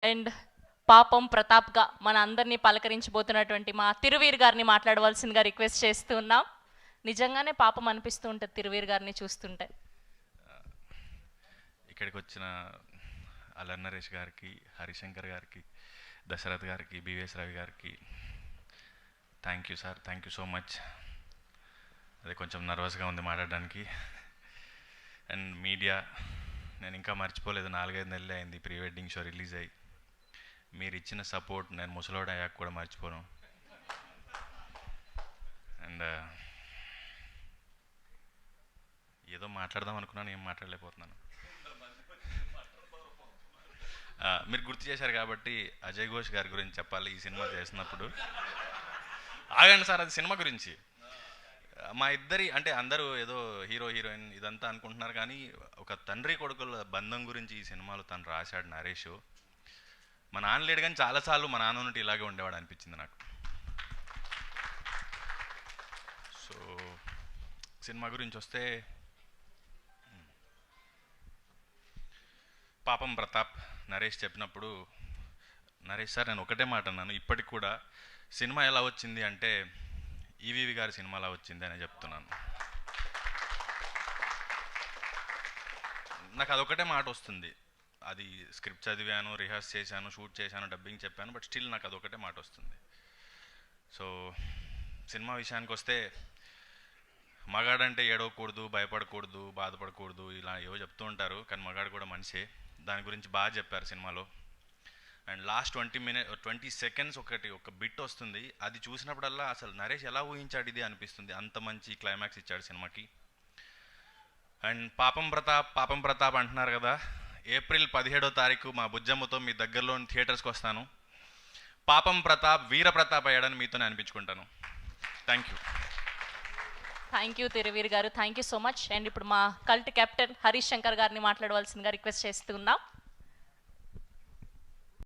And పాపం ప్రతాప్గా మన అందరినీ పలకరించబోతున్నటువంటి మా తిరువీర్ గారిని మాట్లాడవలసిందిగా రిక్వెస్ట్ చేస్తూ ఉన్నాం. నిజంగానే పాపం అనిపిస్తూ ఉంటుంది తిరువీర్ గారిని చూస్తుంటే. ఇక్కడికి వచ్చిన అల్లరి నరేష్ గారికి, హరిశంకర్ గారికి, దశరథ్ గారికి, బివిఎస్ రవి గారికి thank you sir, thank you so much. అదే కొంచెం నర్వస్గా ఉంది మాట్లాడడానికి. అండ్ మీడియా, నేను ఇంకా మర్చిపోలేదు, 4-5 నెలలే అయింది ప్రీ వెడ్డింగ్ షో రిలీజ్ అయ్యి. మీరు ఇచ్చిన సపోర్ట్ నేను ముసలోడు అయ్యాక కూడా మర్చిపోను. అండ్ ఏదో మాట్లాడదాం అనుకున్నాను, ఏం మాట్లాడలేకపోతున్నాను. మీరు గుర్తు చేశారు కాబట్టి అజయ్ ఘోష్ గారి గురించి చెప్పాలి. ఈ సినిమా చేసినప్పుడు ఆగండి సార్, అది సినిమా గురించి. మా ఇద్దరి అంటే అందరూ ఏదో హీరో హీరోయిన్ ఇదంతా అనుకుంటున్నారు, కానీ ఒక తండ్రి కొడుకుల బంధం గురించి ఈ సినిమాలో తను రాశాడు నరేష్. మా నాన్న లేడు కానీ చాలాసార్లు మా నాన్న ఉన్నట్టు ఇలాగే ఉండేవాడు అనిపించింది నాకు. సో సినిమా గురించి వస్తే, పాపం ప్రతాప్ నరేష్ చెప్పినప్పుడు, నరేష్ సార్ నేను ఒకటే మాట అన్నాను, ఇప్పటికి కూడా సినిమా ఎలా వచ్చింది అంటే ఈవీవి గారి సినిమా ఎలా వచ్చింది అని చెప్తున్నాను. నాకు అదొకటే మాట వస్తుంది. అది స్క్రిప్ట్ చదివాను, రిహార్స్ చేశాను, షూట్ చేశాను, డబ్బింగ్ చెప్పాను, బట్ స్టిల్ నాకు అదొకటే మాట వస్తుంది. సో సినిమా విషయానికి వస్తే, మగాడంటే ఏడవకూడదు, భయపడకూడదు, బాధపడకూడదు, ఇలా ఏవో చెప్తూ ఉంటారు, కానీ మగాడు కూడా మనిషే. దాని గురించి బాగా చెప్పారు సినిమాలో. అండ్ లాస్ట్ 20 సెకండ్స్ ఒక బిట్ వస్తుంది, అది చూసినప్పుడల్లా అసలు నరేష్ ఎలా ఊహించాడు ఇది అనిపిస్తుంది. అంత మంచి క్లైమాక్స్ ఇచ్చాడు సినిమాకి. అండ్ పాపం ప్రతాప్ అంటున్నారు కదా, ఏప్రిల్ 17వ తారీఖు మా బుజ్జమ్మతో మీ దగ్గరలోని థియేటర్స్కి వస్తాను. పాపం ప్రతాప్ వీర ప్రతాప్ అయ్యాడని మీతోనే అనిపించుకుంటాను. Thank you. Thank you Thiruveer garu, thank you so much. And ఇప్పుడు మా కల్ట్ కెప్టెన్ హరీష్ శంకర్ గారిని మాట్లాడవలసిందిగా రిక్వెస్ట్ చేస్తూ ఉన్నాం.